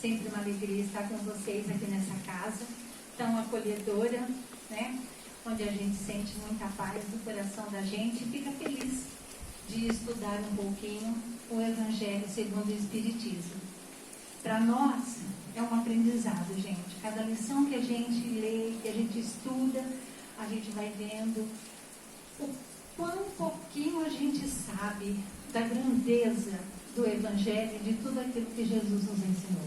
Sempre uma alegria estar com vocês aqui nessa casa, tão acolhedora, né? Onde a gente sente muita paz no coração da gente e fica feliz de estudar um pouquinho o Evangelho segundo o Espiritismo. Para nós é um aprendizado, gente. Cada lição que a gente lê, que a gente estuda, a gente vai vendo o quão pouquinho a gente sabe da grandeza do Evangelho e de tudo aquilo que Jesus nos ensinou.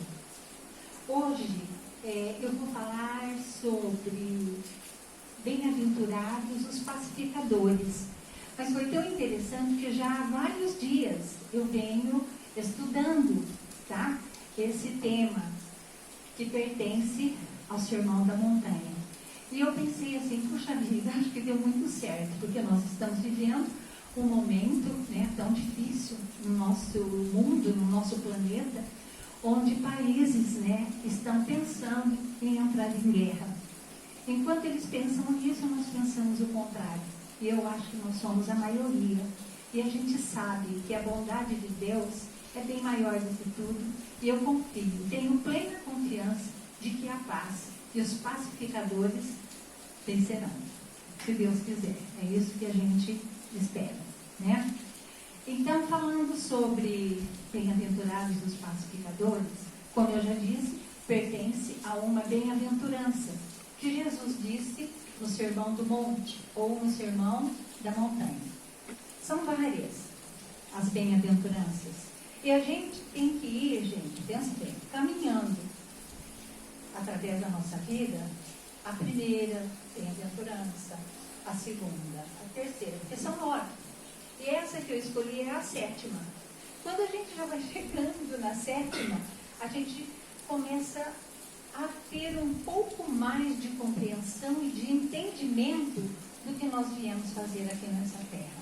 Hoje eu vou falar sobre bem-aventurados os pacificadores. Mas foi tão interessante que já há vários dias eu venho estudando, tá? Esse tema que pertence ao Sermão da Montanha. E eu pensei assim, puxa vida, acho que deu muito certo, porque nós estamos vivendo um momento, né, tão difícil no nosso mundo, no nosso planeta, onde países, né, estão pensando em entrar em guerra. Enquanto eles pensam nisso, nós pensamos o contrário. E eu acho que nós somos a maioria. E a gente sabe que a bondade de Deus é bem maior do que tudo. E eu confio, tenho plena confiança de que a paz e os pacificadores vencerão. Se Deus quiser. É isso que a gente espera, né? Então, falando sobre bem-aventurados os pacificadores, como eu já disse, pertence a uma bem-aventurança que Jesus disse no Sermão do Monte ou no Sermão da Montanha. São várias as bem-aventuranças. E a gente tem que ir, gente, pensa bem, caminhando através da nossa vida, a primeira bem-aventurança, a segunda, a terceira, porque são 9. E essa que eu escolhi é a 7ª. Quando a gente já vai chegando na 7ª, a gente começa a ter um pouco mais de compreensão e de entendimento do que nós viemos fazer aqui nessa terra.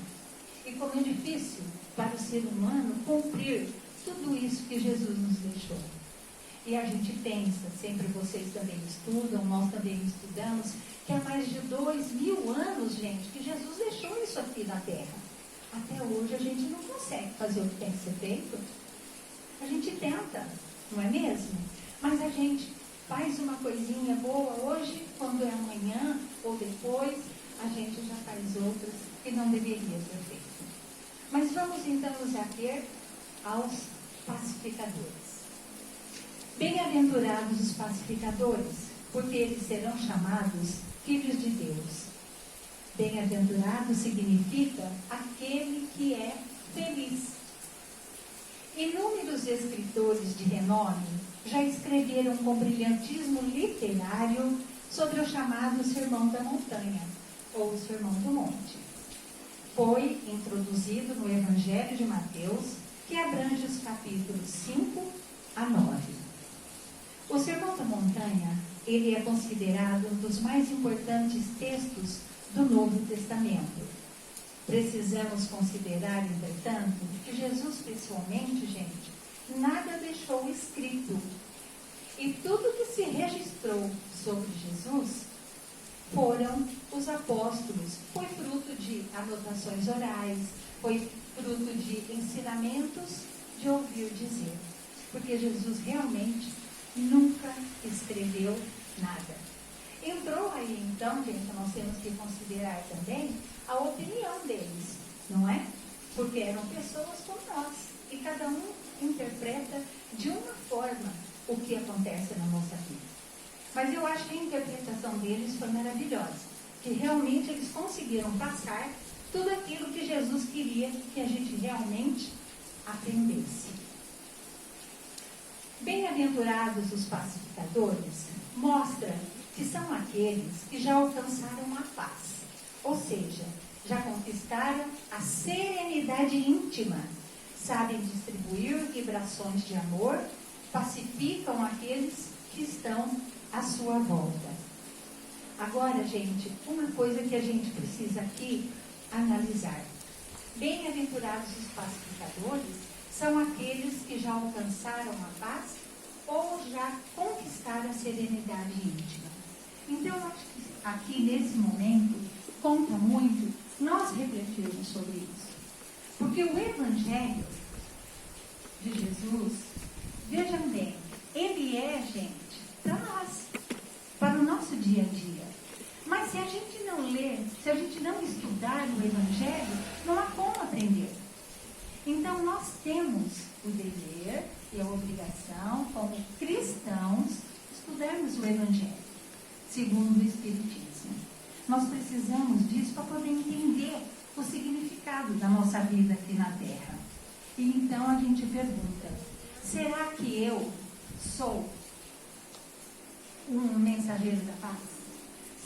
E como é difícil para o ser humano cumprir tudo isso que Jesus nos deixou. E a gente pensa, sempre vocês também estudam, nós também estudamos, que há mais de 2000 anos, gente, que Jesus deixou isso aqui na terra. Até hoje a gente não consegue fazer o que tem que ser feito. A gente tenta, não é mesmo? Mas a gente faz uma coisinha boa hoje, quando é amanhã ou depois, a gente já faz outras que não deveria ter feito. Mas vamos então nos ater aos pacificadores. Bem-aventurados os pacificadores, porque eles serão chamados filhos de Deus. Bem-aventurado significa aquele que é feliz. Inúmeros escritores de renome já escreveram com brilhantismo literário sobre o chamado Sermão da Montanha, ou o Sermão do Monte. Foi introduzido no Evangelho de Mateus, que abrange os capítulos 5 a 9. O Sermão da Montanha, ele é considerado um dos mais importantes textos do Novo Testamento. Precisamos considerar, entretanto, que Jesus pessoalmente, gente, nada deixou escrito. E tudo que se registrou sobre Jesus foram os apóstolos. Foi fruto de anotações orais, foi fruto de ensinamentos de ouvir dizer. Porque Jesus realmente nunca escreveu nada. Entrou aí, então, gente, nós temos que considerar também a opinião deles, não é? Porque eram pessoas como nós, e cada um interpreta de uma forma o que acontece na nossa vida. Mas eu acho que a interpretação deles foi maravilhosa, que realmente eles conseguiram passar tudo aquilo que Jesus queria que a gente realmente aprendesse. Bem-aventurados os pacificadores mostra que são aqueles que já alcançaram a paz, ou seja, já conquistaram a serenidade íntima, sabem distribuir vibrações de amor, pacificam aqueles que estão à sua volta. Agora, gente, uma coisa que a gente precisa aqui analisar. Bem-aventurados os pacificadores são aqueles que já alcançaram a paz ou já conquistaram a serenidade íntima. Então, acho que aqui, nesse momento, conta muito nós refletirmos sobre isso. Porque o Evangelho de Jesus, vejam bem, ele que é, gente, para nós, para o nosso dia a dia. Mas se a gente não ler, se a gente não estudar o Evangelho, não há como aprender. Então, nós temos o dever e a obrigação, como cristãos, estudarmos o Evangelho, segundo o Espiritismo. Nós precisamos disso para poder entender o significado da nossa vida aqui na Terra. E então a gente pergunta, será que eu sou um mensageiro da paz?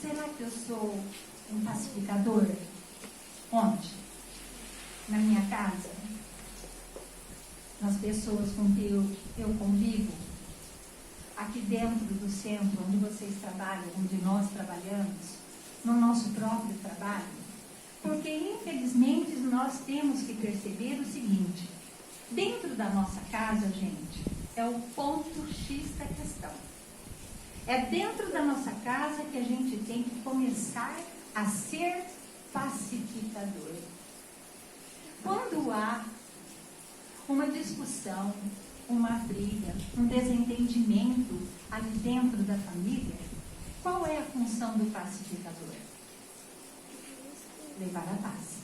Será que eu sou um pacificador? Onde? Na minha casa? Nas pessoas com que eu convivo? Aqui dentro do centro onde vocês trabalham, onde nós trabalhamos? No nosso próprio trabalho? Porque, infelizmente, nós temos que perceber o seguinte: dentro da nossa casa, gente, é o ponto X da questão. É dentro da nossa casa que a gente tem que começar a ser pacificador. Quando há uma discussão, uma briga, um desentendimento ali dentro da família, qual é a função do pacificador? Levar a paz.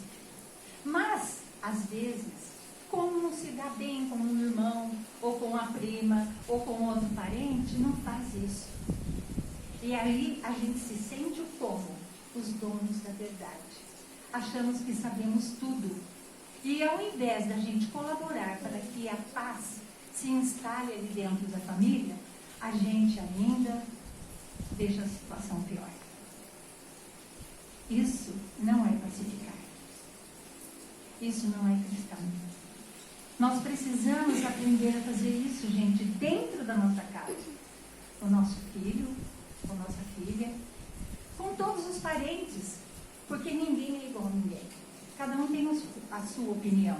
Mas, às vezes, como não se dá bem com um irmão, ou com a prima, ou com outro parente, não faz isso. E aí a gente se sente como os donos da verdade. Achamos que sabemos tudo. E ao invés da gente colaborar para que a paz se instale ali dentro da família, a gente ainda deixa a situação pior. Isso não é pacificar. Isso não é cristão. Nós precisamos aprender a fazer isso, gente, dentro da nossa casa. O nosso filho, a nossa filha, com todos os parentes, porque ninguém é igual a ninguém. Cada um tem a sua opinião.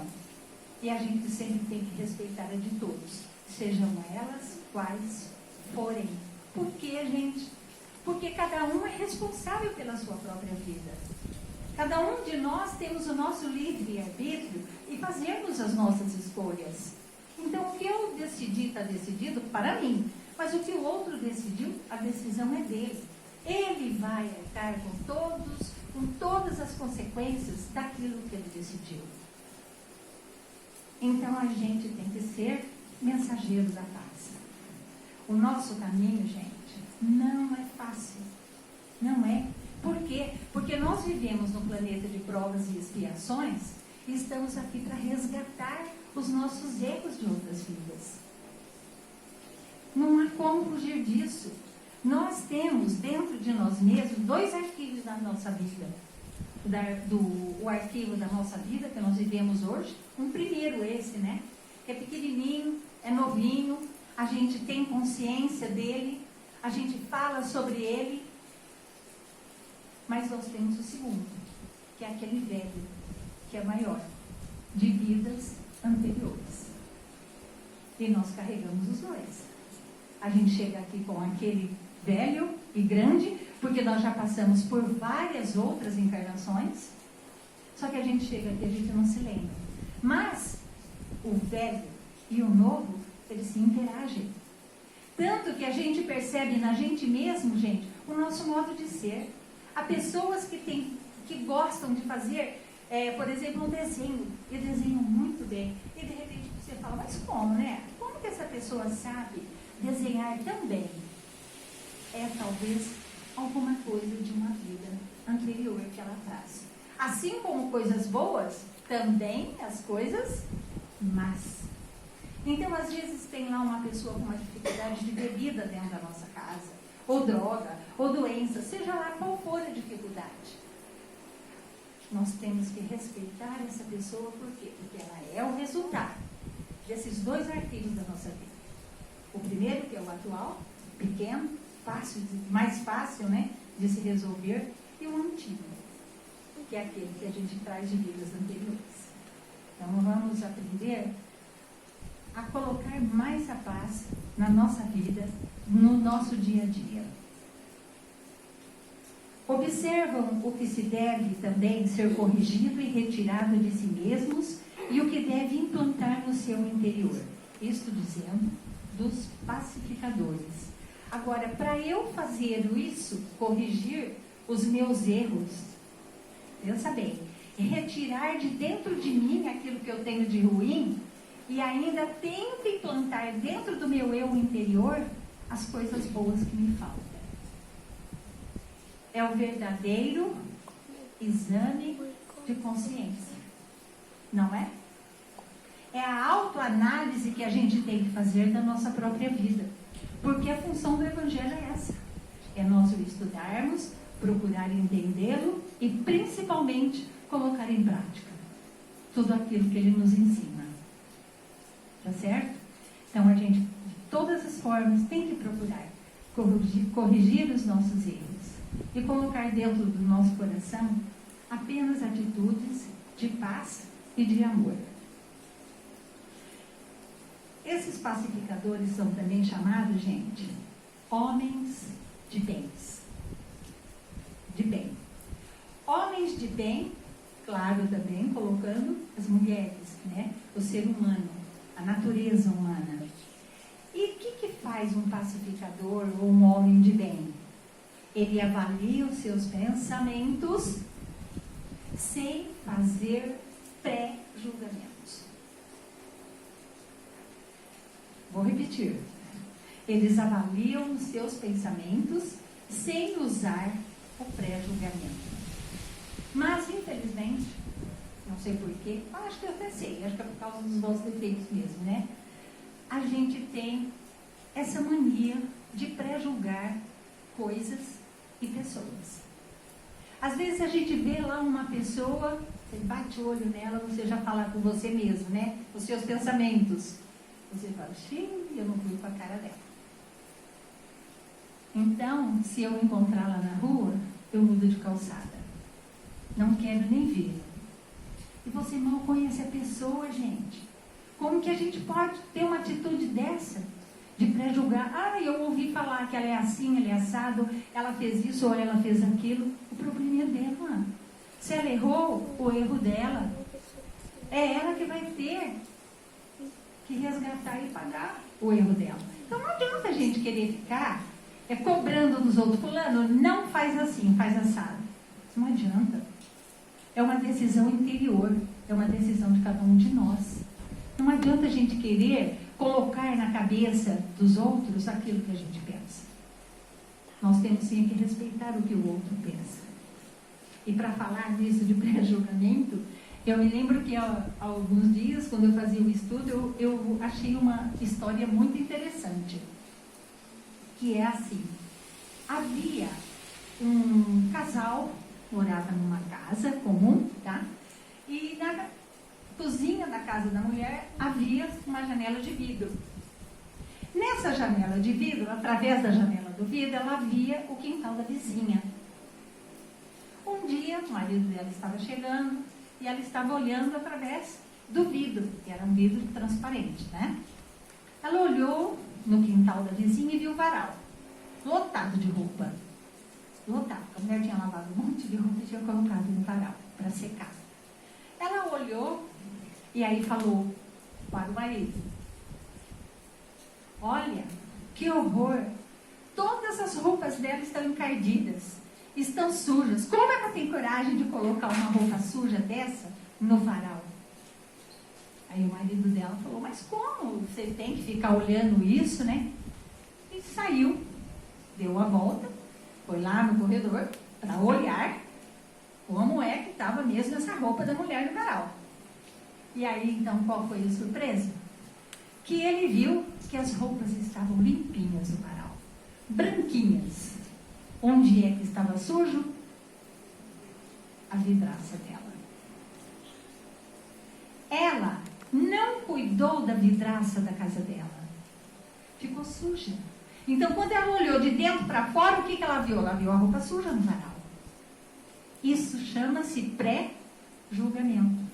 E a gente sempre tem que respeitar a de todos, sejam elas quais forem. Por quê, gente? Porque cada um é responsável pela sua própria vida. Cada um de nós temos o nosso livre-arbítrio e fazemos as nossas escolhas. Então, o que eu decidi está decidido para mim. Mas o que o outro decidiu, a decisão é dele. Ele vai arcar com todas as consequências daquilo que ele decidiu. Então, a gente tem que ser mensageiro da paz. O nosso caminho, gente, não é fácil. Não é. Por quê? Porque nós vivemos num planeta de provas e expiações e estamos aqui para resgatar os nossos erros de outras vidas. Não há como fugir disso. Nós temos dentro de nós mesmos 2 arquivos da nossa vida. O arquivo da nossa vida que nós vivemos hoje, um primeiro esse, né? É pequenininho, é novinho, a gente tem consciência dele, a gente fala sobre ele, mas nós temos o segundo, que é aquele velho, que é maior, de vidas anteriores. E nós carregamos os 2. A gente chega aqui com aquele velho e grande, porque nós já passamos por várias outras encarnações, só que a gente chega aqui e a gente não se lembra. Mas o velho e o novo, eles se interagem. Tanto que a gente percebe na gente mesmo, gente, o nosso modo de ser. Há pessoas que gostam de fazer, por exemplo, um desenho, e desenham muito bem, e de repente você fala, mas como, né? Como que essa pessoa sabe desenhar tão bem? É talvez alguma coisa de uma vida anterior que ela traz. Assim como coisas boas, também as coisas más. Então, às vezes, tem lá uma pessoa com uma dificuldade de bebida dentro da nossa casa, ou droga, ou doença, seja lá qual for a dificuldade. Nós temos que respeitar essa pessoa, por quê? Porque ela é o resultado desses 2 arquivos da nossa vida. O primeiro, que é o atual, pequeno, fácil, mais fácil, né, de se resolver, e o antigo, que é aquele que a gente traz de vidas anteriores. Então, vamos aprender a colocar mais a paz na nossa vida, no nosso dia a dia. Observam o que se deve também ser corrigido e retirado de si mesmos e o que deve implantar no seu interior. Isto dizendo, dos pacificadores. Agora, para eu fazer isso, corrigir os meus erros, pensa bem, retirar de dentro de mim aquilo que eu tenho de ruim e ainda tento implantar dentro do meu eu interior as coisas boas que me faltam. É o verdadeiro exame de consciência, não é? É a autoanálise que a gente tem que fazer da nossa própria vida. Porque a função do Evangelho é essa. É nós o estudarmos, procurar entendê-lo e principalmente colocar em prática tudo aquilo que ele nos ensina. Tá certo? Então a gente, de todas as formas, tem que procurar corrigir os nossos erros e colocar dentro do nosso coração apenas atitudes de paz e de amor. Esses pacificadores são também chamados, gente, homens de bens. De bem. Homens de bem, claro, também colocando as mulheres, né? O ser humano, a natureza humana. E o que faz um pacificador ou um homem de bem? Ele avalia os seus pensamentos sem fazer pré-julgamentos. Vou repetir. Eles avaliam os seus pensamentos sem usar o pré-julgamento. Mas, infelizmente, não sei porquê, acho que eu até sei, acho que é por causa dos nossos defeitos mesmo, né? A gente tem essa mania de pré-julgar coisas e pessoas. Às vezes a gente vê lá uma pessoa, você bate o olho nela, você já fala com você mesmo, né? Os seus pensamentos. Você fala, eu não fui com a cara dela. Então, se eu encontrá-la na rua, eu mudo de calçada. Não quero nem ver. E você mal conhece a pessoa, gente. Como que a gente pode ter uma atitude dessa? De pré-julgar. Eu ouvi falar que ela é assim, ela é assado, ela fez isso ou ela fez aquilo. O problema é dela. Se ela errou, o erro dela. É ela que vai ter que resgatar e pagar o erro dela. Então não adianta a gente querer ficar cobrando dos outros. Fulano, não faz assim, faz assado. Não adianta. É uma decisão interior. É uma decisão de cada um de nós. Não adianta a gente querer colocar na cabeça dos outros aquilo que a gente pensa. Nós temos sim que respeitar o que o outro pensa. E para falar nisso de pré-julgamento, eu me lembro que há alguns dias, quando eu fazia o estudo, eu achei uma história muito interessante. Que é assim, havia um casal, morava numa casa comum, tá? E na cozinha da casa da mulher havia uma janela de vidro. Nessa janela de vidro, através da janela do vidro, ela via o quintal da vizinha. Um dia, o marido dela estava chegando e ela estava olhando através do vidro, que era um vidro transparente, né? Ela olhou no quintal da vizinha e viu o varal, lotado de roupa. Lotado. A mulher tinha lavado um monte de roupa e tinha colocado no varal para secar. Ela olhou e aí falou para o marido: olha, que horror! Todas as roupas dela estão encardidas, estão sujas. Como ela tem coragem de colocar uma roupa suja dessa no varal? Aí o marido dela falou: mas como? Você tem que ficar olhando isso, né? E saiu, deu a volta, foi lá no corredor para olhar como é que estava mesmo essa roupa da mulher no varal. E aí, então, qual foi a surpresa? Que ele viu que as roupas estavam limpinhas no varal, branquinhas. Onde é que estava sujo? A vidraça dela. Ela não cuidou da vidraça da casa dela. Ficou suja. Então, quando ela olhou de dentro para fora, o que ela viu? Ela viu a roupa suja no varal. Isso chama-se pré-julgamento.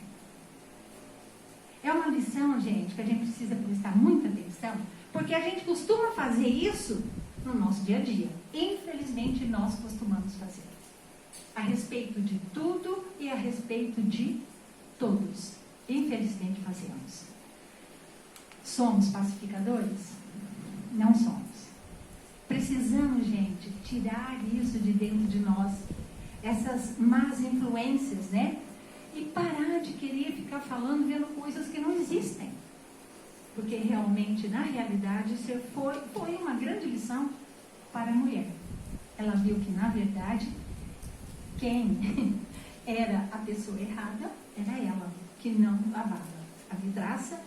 É uma lição, gente, que a gente precisa prestar muita atenção, porque a gente costuma fazer isso no nosso dia a dia. Infelizmente, nós costumamos fazer. A respeito de tudo e a respeito de todos. Infelizmente, fazemos. Somos pacificadores? Não somos. Precisamos, gente, tirar isso de dentro de nós, essas más influências, né? E parar de querer ficar falando, vendo coisas que não existem. Porque realmente, na realidade, isso foi uma grande lição para a mulher. Ela viu que, na verdade, quem era a pessoa errada era ela, que não lavava a vidraça,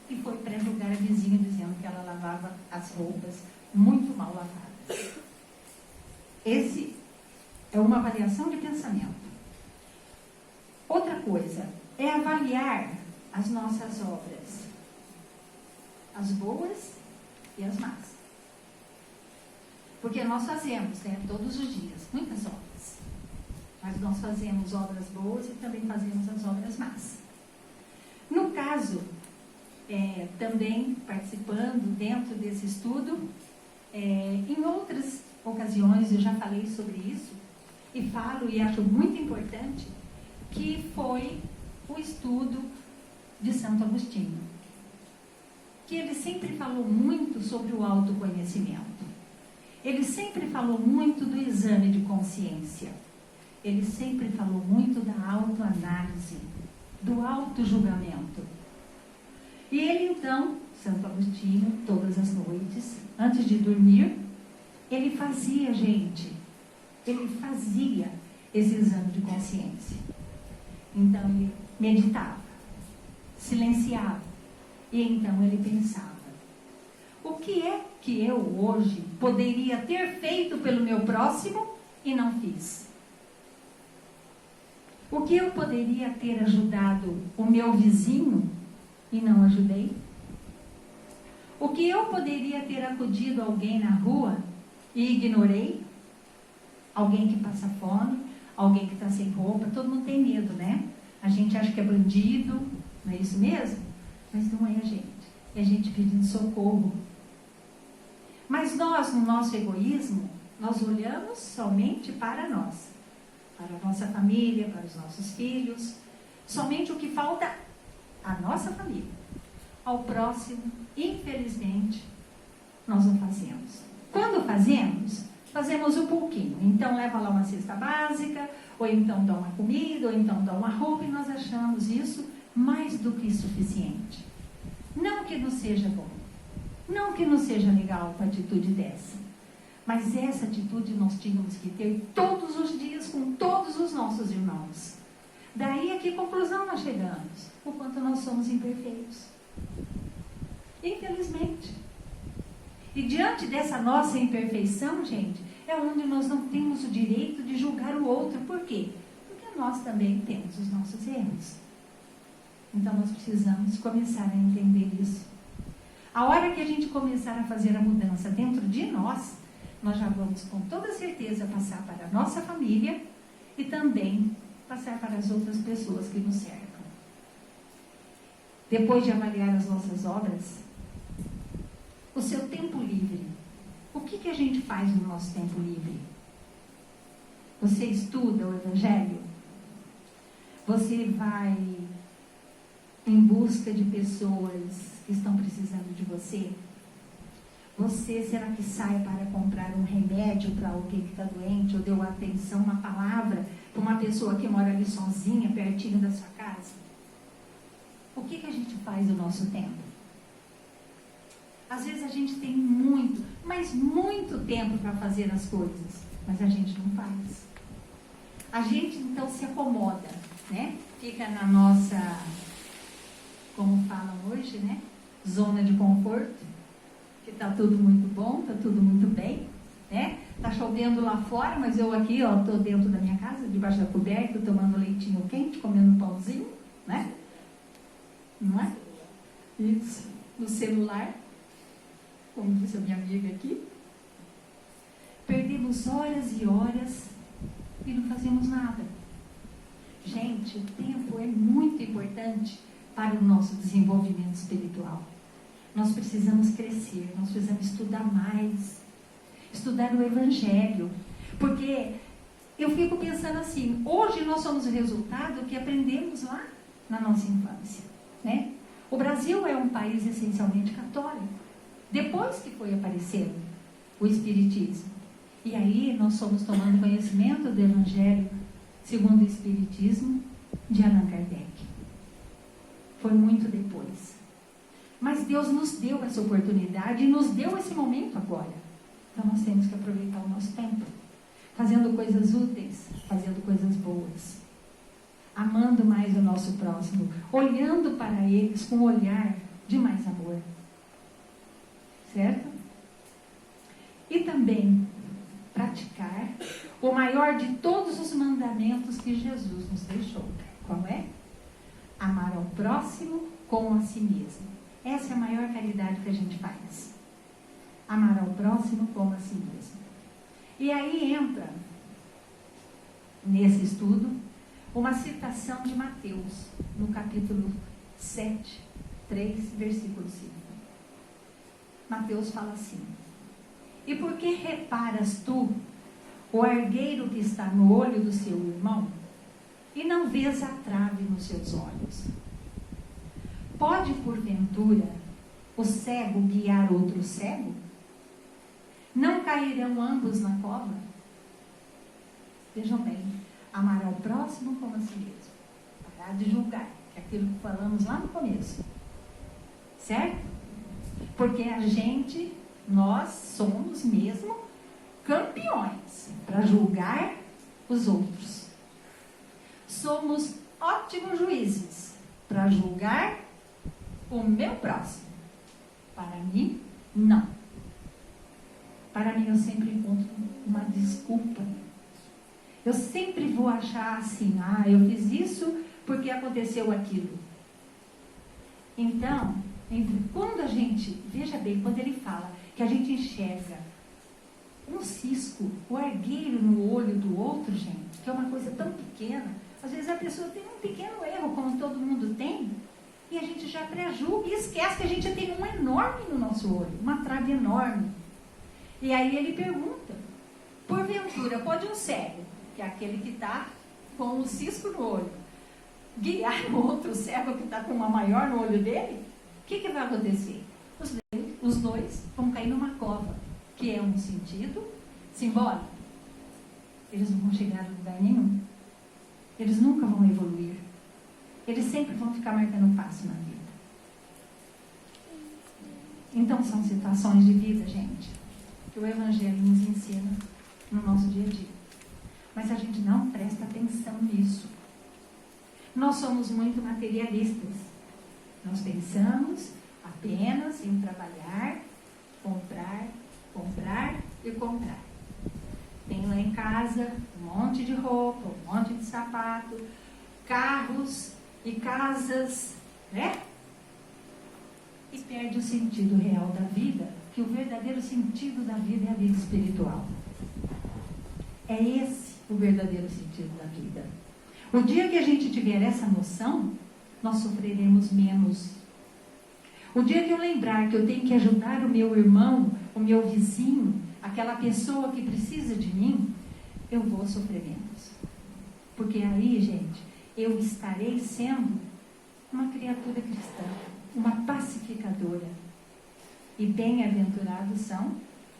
e foi pré-julgar a vizinha dizendo que ela lavava as roupas muito mal lavadas. Esse é uma avaliação de pensamento. Outra coisa é avaliar as nossas obras, as boas e as más. Porque nós fazemos, né, todos os dias, muitas obras. Mas nós fazemos obras boas e também fazemos as obras más. No caso, também participando dentro desse estudo, em outras ocasiões eu já falei sobre isso, e falo e acho muito importante, que foi o estudo de Santo Agostinho, que ele sempre falou muito sobre o autoconhecimento. Ele sempre falou muito do exame de consciência. Ele sempre falou muito da autoanálise, do autojulgamento. E ele então, Santo Agostinho, todas as noites, antes de dormir, ele fazia, gente, esse exame de consciência. Então ele meditava, silenciava, e então ele pensava: o que é que eu hoje poderia ter feito pelo meu próximo e não fiz? O que eu poderia ter ajudado o meu vizinho e não ajudei? O que eu poderia ter acudido alguém na rua e ignorei? Alguém que passa fome, alguém que está sem roupa. Todo mundo tem medo, né? A gente acha que é bandido, não é isso mesmo? Mas não é a gente. É a gente pedindo socorro. Mas nós, no nosso egoísmo, nós olhamos somente para nós, para a nossa família, para os nossos filhos. Somente o que falta à nossa família. Ao próximo, infelizmente, nós não fazemos. Quando fazemos um pouquinho. Então leva lá uma cesta básica, ou então dá uma comida, ou então dá uma roupa, e nós achamos isso mais do que suficiente. Não que não seja bom, não que não seja legal uma atitude dessa, mas essa atitude nós tínhamos que ter todos os dias com todos os nossos irmãos. Daí a que conclusão nós chegamos? O quanto nós somos imperfeitos. Infelizmente. E diante dessa nossa imperfeição, gente, é onde nós não temos o direito de julgar o outro. Por quê? Porque nós também temos os nossos erros. Então nós precisamos começar a entender isso. A hora que a gente começar a fazer a mudança dentro de nós, nós já vamos com toda certeza passar para a nossa família e também passar para as outras pessoas que nos cercam. Depois de avaliar as nossas obras, o seu tempo livre. O que a gente faz no nosso tempo livre? Você estuda o Evangelho? Você vai em busca de pessoas que estão precisando de você? Você, será que sai para comprar um remédio para alguém que está doente? Ou deu atenção, uma palavra para uma pessoa que mora ali sozinha, pertinho da sua casa? O que a gente faz no nosso tempo? Às vezes a gente tem muito, mas muito tempo para fazer as coisas, mas a gente não faz. A gente então se acomoda, né? Fica na nossa, como falam hoje, né? Zona de conforto, que está tudo muito bom, está tudo muito bem, né? Está chovendo lá fora, mas eu aqui, ó, estou dentro da minha casa, debaixo da coberta, tomando leitinho quente, comendo um pãozinho, né? Não é? Isso, no celular, como disse a minha amiga aqui. Perdemos horas e horas e não fazemos nada. Gente, o tempo é muito importante para o nosso desenvolvimento espiritual. Nós precisamos crescer, nós precisamos estudar mais, estudar o Evangelho, porque eu fico pensando assim, hoje nós somos o resultado que aprendemos lá na nossa infância, né? O Brasil é um país essencialmente católico, Depois que foi aparecendo o Espiritismo. E aí nós fomos tomando conhecimento do Evangelho segundo o Espiritismo de Allan Kardec. Foi muito depois. Mas Deus nos deu essa oportunidade e nos deu esse momento agora. Então nós temos que aproveitar o nosso tempo, fazendo coisas úteis, fazendo coisas boas, amando mais o nosso próximo, olhando para eles com um olhar de mais amor. Certo? E também praticar o maior de todos os mandamentos que Jesus nos deixou. Qual é? Amar ao próximo como a si mesmo. Essa é a maior caridade que a gente faz. Amar ao próximo como a si mesmo. E aí entra, nesse estudo, uma citação de Mateus, no capítulo 7, 3, versículo 5. Mateus fala assim: e por que reparas tu o argueiro que está no olho do seu irmão, e não vês a trave nos seus olhos? Pode, porventura, o cego guiar outro cego? Não cairão ambos na cova? Vejam bem, amar ao próximo como a si mesmo. Parar de julgar, que é aquilo que falamos lá no começo. Certo? Porque a gente, nós somos mesmo campeões para julgar os outros. Somos ótimos juízes para julgar o meu próximo. Para mim, não. Para mim, eu sempre encontro uma desculpa. Eu sempre vou achar assim, eu fiz isso porque aconteceu aquilo. Então, quando a gente, veja bem, quando ele fala que a gente enxerga um cisco, o argueiro no olho do outro, gente, que é uma coisa tão pequena, às vezes a pessoa tem um pequeno erro, como todo mundo tem, e a gente já pré-julga e esquece que a gente tem um enorme no nosso olho, uma trave enorme. E aí ele pergunta, porventura, pode um cego, que é aquele que está com o cisco no olho, guiar o outro cego que está com uma maior no olho dele? O que vai acontecer? Os dois vão cair numa cova, que é um sentido simbólico. Eles não vão chegar a lugar nenhum. Eles nunca vão evoluir. Eles sempre vão ficar marcando passo na vida. Então são situações de vida, gente, que o Evangelho nos ensina no nosso dia a dia. Mas a gente não presta atenção nisso. Nós somos muito materialistas. Nós pensamos apenas em trabalhar, comprar e comprar. Tem lá em casa um monte de roupa, um monte de sapato, carros e casas, né? E perde o sentido real da vida, que o verdadeiro sentido da vida é a vida espiritual. É esse o verdadeiro sentido da vida. O dia que a gente tiver essa noção, nós sofreremos menos. O dia que eu lembrar que eu tenho que ajudar o meu irmão, o meu vizinho, aquela pessoa que precisa de mim, eu vou sofrer menos. Porque aí, gente, eu estarei sendo uma criatura cristã, uma pacificadora. E bem-aventurados são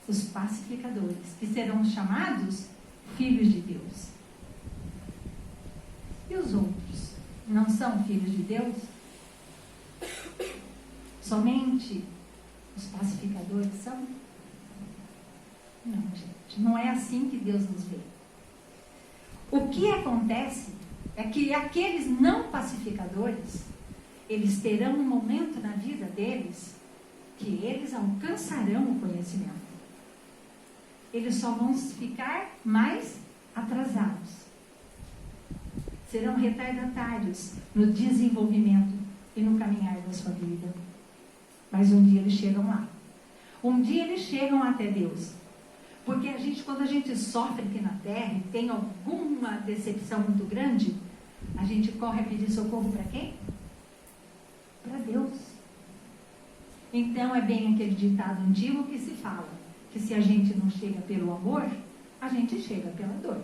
os pacificadores, que serão chamados filhos de Deus. E os outros? Não são filhos de Deus? Somente os pacificadores são? Não, gente. Não é assim que Deus nos vê. O que acontece é que aqueles não pacificadores, eles terão um momento na vida deles que eles alcançarão o conhecimento. Eles só vão ficar mais atrasados. Serão retardatários no desenvolvimento e no caminhar da sua vida. Mas um dia eles chegam lá. Um dia eles chegam até Deus. Porque a gente, quando a gente sofre aqui na Terra e tem alguma decepção muito grande, a gente corre a pedir socorro para quem? Para Deus. Então é bem aquele ditado antigo que se fala, que se a gente não chega pelo amor, a gente chega pela dor.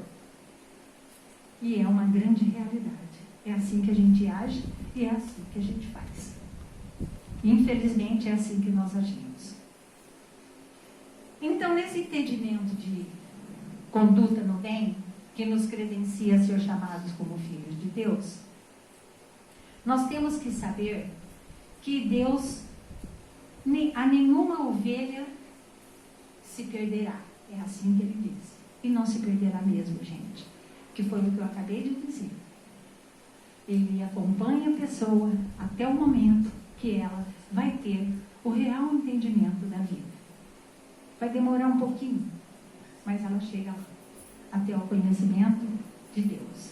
E é uma grande realidade. É assim que a gente age e é assim que a gente faz. Infelizmente é assim que nós agimos. Então, nesse entendimento de conduta no bem, que nos credencia a ser chamados como filhos de Deus, nós temos que saber que Deus, a nenhuma ovelha se perderá. É assim que ele diz. E não se perderá mesmo, gente. Que foi o que eu acabei de dizer. Ele acompanha a pessoa até o momento que ela vai ter o real entendimento da vida. Vai demorar um pouquinho, mas ela chega lá, até o conhecimento de Deus.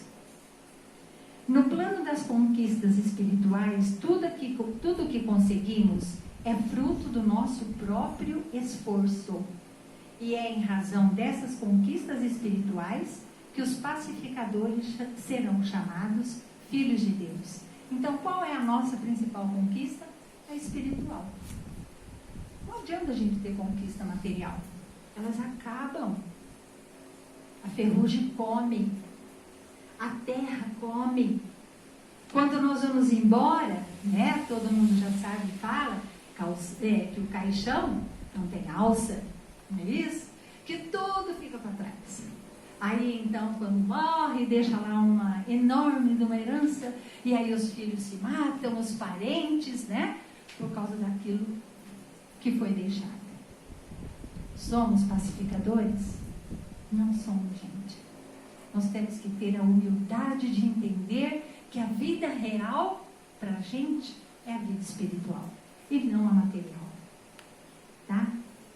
No plano das conquistas espirituais, tudo que conseguimos é fruto do nosso próprio esforço. E é em razão dessas conquistas espirituais que os pacificadores serão chamados filhos de Deus. Então, qual é a nossa principal conquista? A espiritual. Não adianta a gente ter conquista material. Elas acabam. A ferrugem come. A terra come. Quando nós vamos embora, né, todo mundo já sabe e fala que o caixão não tem alça, não é isso? Que tudo fica para trás. Aí então, quando morre, deixa lá uma enorme de uma herança, e aí os filhos se matam, os parentes, né? Por causa daquilo que foi deixado. Somos pacificadores? Não somos, gente. Nós temos que ter a humildade de entender que a vida real, para a gente, é a vida espiritual, e não a material. Tá?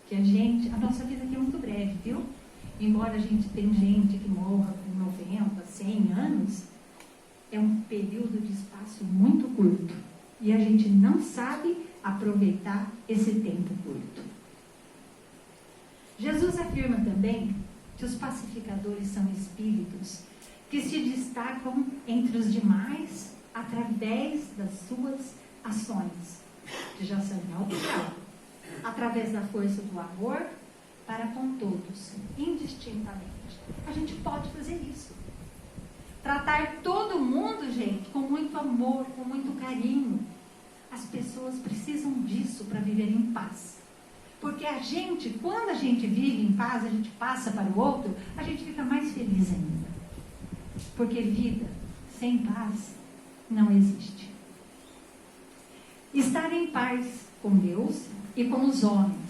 Que a nossa vida aqui é muito breve, viu? Embora a gente tenha gente que morra com 90, 100 anos, é um período de espaço muito curto. E a gente não sabe aproveitar esse tempo curto. Jesus afirma também que os pacificadores são espíritos que se destacam entre os demais através das suas ações, que já são inalteráveis, através da força do amor para com todos, indistintamente. A gente pode fazer isso. Tratar todo mundo, gente, com muito amor, com muito carinho. As pessoas precisam disso para viver em paz. Porque quando a gente vive em paz, a gente passa para o outro, a gente fica mais feliz ainda. Porque vida sem paz não existe. Estar em paz com Deus e com os homens.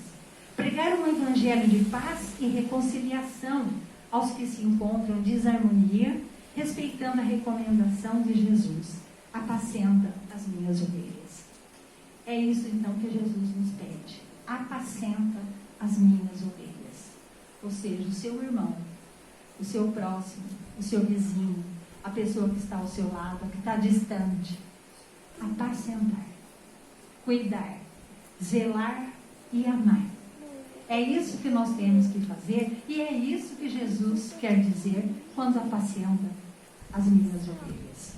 Pregar um evangelho de paz e reconciliação aos que se encontram em desarmonia, respeitando a recomendação de Jesus. Apacenta as minhas ovelhas. É isso então que Jesus nos pede. Apacenta as minhas ovelhas. Ou seja, o seu irmão, o seu próximo, o seu vizinho, a pessoa que está ao seu lado, a que está distante. Apacentar, cuidar, zelar e amar. É isso que nós temos que fazer e é isso que Jesus quer dizer quando apacenta as minhas ovelhas.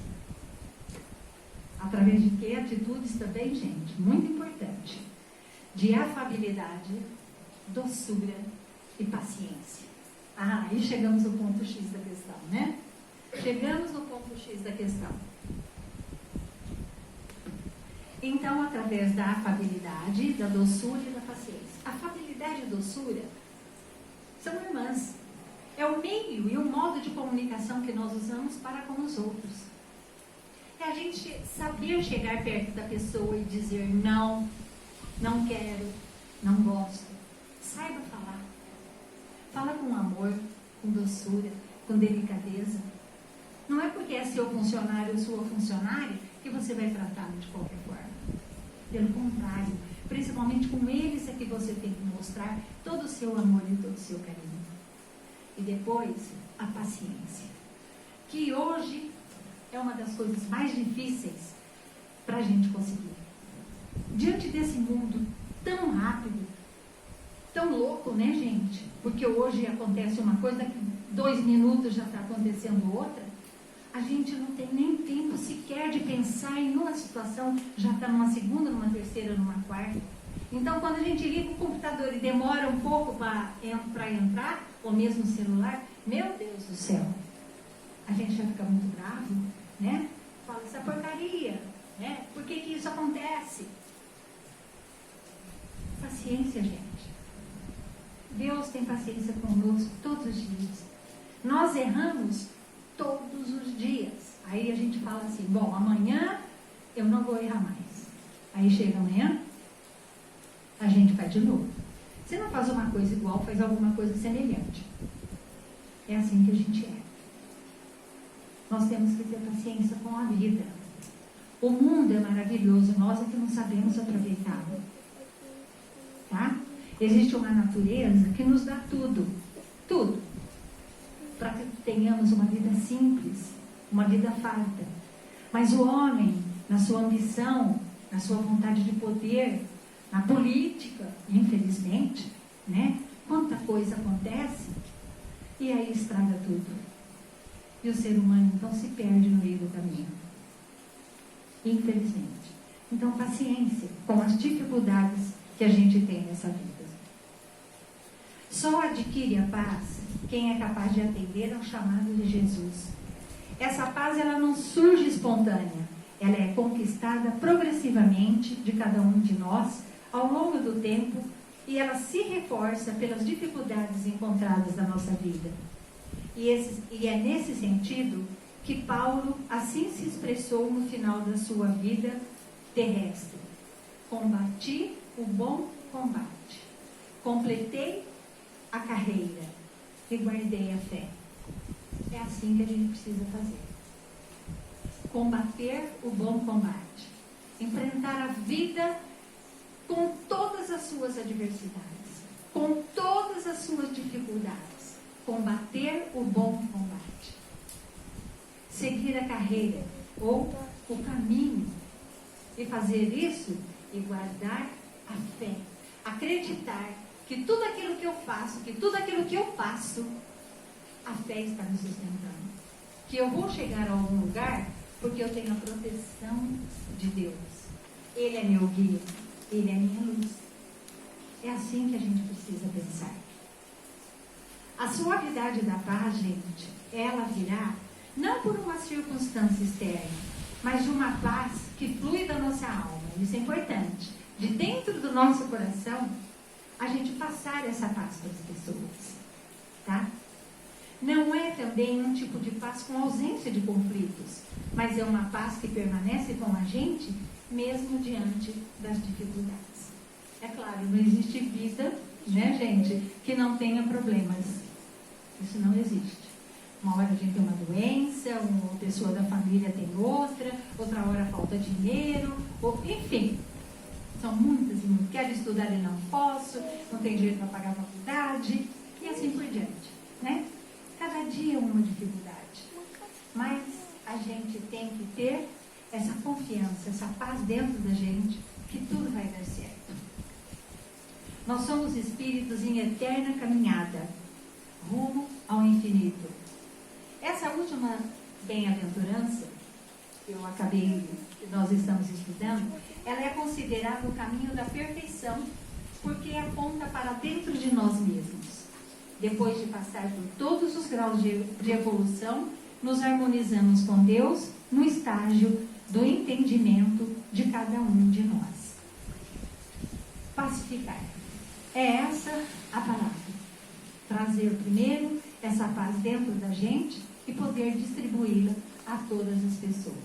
Através de que atitudes também, gente? Muito importante. De afabilidade, doçura e paciência. Aí chegamos no ponto X da questão, né? Chegamos no ponto X da questão. Então, através da afabilidade, da doçura e da paciência. Afabilidade e doçura são irmãs. É o meio e o modo de comunicação que nós usamos para com os outros. É a gente saber chegar perto da pessoa e dizer não, não quero, não gosto. Saiba falar. Fala com amor, com doçura, com delicadeza. Não é porque é seu funcionário ou sua funcionária que você vai tratá-lo de qualquer forma. Pelo contrário, principalmente com eles é que você tem que mostrar todo o seu amor e todo o seu carinho. E depois, a paciência. Que hoje é uma das coisas mais difíceis para a gente conseguir. Diante desse mundo tão rápido, tão louco, né, gente? Porque hoje acontece uma coisa, que 2 minutos já está acontecendo outra. A gente não tem nem tempo sequer de pensar em uma situação, já está numa segunda, numa terceira, numa quarta. Então, quando a gente liga o computador e demora um pouco para entrar, ou mesmo o celular, meu Deus do céu, a gente já fica muito bravo, né? Fala, essa porcaria, né? Por que isso acontece? Paciência, gente. Deus tem paciência conosco todos os dias. Nós erramos todos os dias. Aí a gente fala assim, bom, amanhã eu não vou errar mais. Aí chega amanhã, a gente faz de novo. Se não faz uma coisa igual, faz alguma coisa semelhante. É assim que a gente é. Nós temos que ter paciência com a vida. O mundo é maravilhoso, nós é que não sabemos aproveitá-lo. Tá? Existe uma natureza que nos dá tudo, tudo, para que tenhamos uma vida simples, uma vida farta. Mas o homem, na sua ambição, na sua vontade de poder, na política, infelizmente, né? Quanta coisa acontece e aí estraga tudo. E o ser humano então se perde no meio do caminho. Infelizmente. Então, paciência com as dificuldades que a gente tem nessa vida. Só adquire a paz quem é capaz de atender ao chamado de Jesus. Essa paz, ela não surge espontânea. Ela é conquistada progressivamente de cada um de nós ao longo do tempo e ela se reforça pelas dificuldades encontradas na nossa vida. E é nesse sentido que Paulo assim se expressou no final da sua vida terrestre. Combati o bom combate. Completei a carreira e guardei a fé. É assim que a gente precisa fazer. Combater o bom combate. Enfrentar a vida com todas as suas adversidades, com todas as suas dificuldades. Combater o bom combate. Seguir a carreira ou o caminho e fazer isso e guardar a fé. Acreditar que tudo aquilo que eu faço, que tudo aquilo que eu passo, a fé está me sustentando. Que eu vou chegar a algum lugar porque eu tenho a proteção de Deus. Ele é meu guia, Ele é minha luz. É assim que a gente precisa pensar. A suavidade da paz, gente, ela virá não por uma circunstância externa, mas de uma paz que flui da nossa alma. Isso é importante. De dentro do nosso coração, a gente passar essa paz para as pessoas. Tá? Não é também um tipo de paz com ausência de conflitos, mas é uma paz que permanece com a gente mesmo diante das dificuldades. É claro, não existe vida, né, gente, que não tenha problemas. Isso não existe. Uma hora a gente tem uma doença, uma pessoa da família tem outra hora falta dinheiro, enfim. São muitas e muitas. Quero estudar e não posso, não tenho dinheiro para pagar a faculdade, e assim por diante, né? Cada dia uma dificuldade. Mas a gente tem que ter essa confiança, essa paz dentro da gente, que tudo vai dar certo. Nós somos espíritos em eterna caminhada, rumo ao infinito. Essa última bem-aventurança, que nós estamos estudando, ela é considerada o caminho da perfeição, porque aponta para dentro de nós mesmos. Depois de passar por todos os graus de evolução, nos harmonizamos com Deus no estágio do entendimento de cada um de nós. Pacificar. É essa a palavra. Trazer primeiro essa paz dentro da gente e poder distribuí-la a todas as pessoas.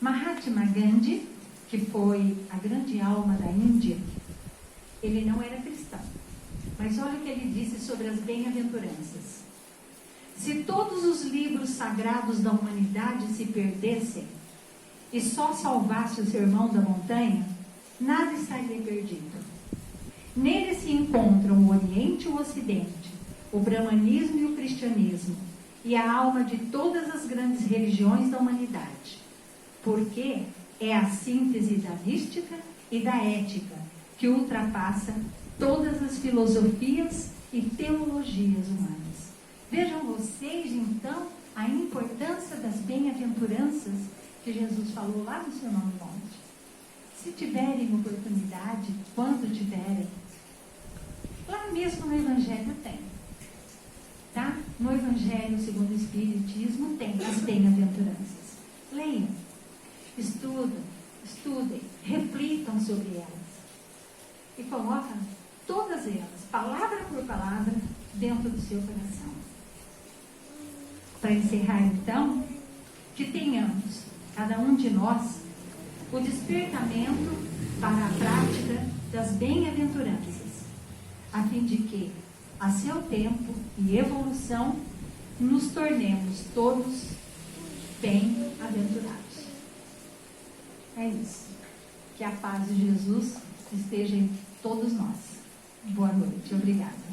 Mahatma Gandhi, que foi a grande alma da Índia, ele não era cristão. Mas olha o que ele disse sobre as bem-aventuranças. Se todos os livros sagrados da humanidade se perdessem e só salvasse o Sermão da Montanha, nada estaria perdido. Nele se encontram o Oriente e o Ocidente, o Brahmanismo e o Cristianismo, e a alma de todas as grandes religiões da humanidade. Porque é a síntese da mística e da ética que ultrapassa todas as filosofias e teologias humanas. Vejam vocês, então, a importância das bem-aventuranças que Jesus falou lá no Sermão do Monte. Se tiverem oportunidade, quando tiverem, lá mesmo no Evangelho tem. Tá? No Evangelho segundo o Espiritismo tem as bem-aventuranças. Leiam, estudem, reflitam sobre elas. E colocam todas elas palavra por palavra, dentro do seu coração. Para encerrar, então, que tenhamos, cada um de nós, o despertamento para a prática das bem-aventuranças, a fim de que, a seu tempo e evolução, nos tornemos todos bem-aventurados. É isso. Que a paz de Jesus esteja em todos nós. Boa noite. Obrigada.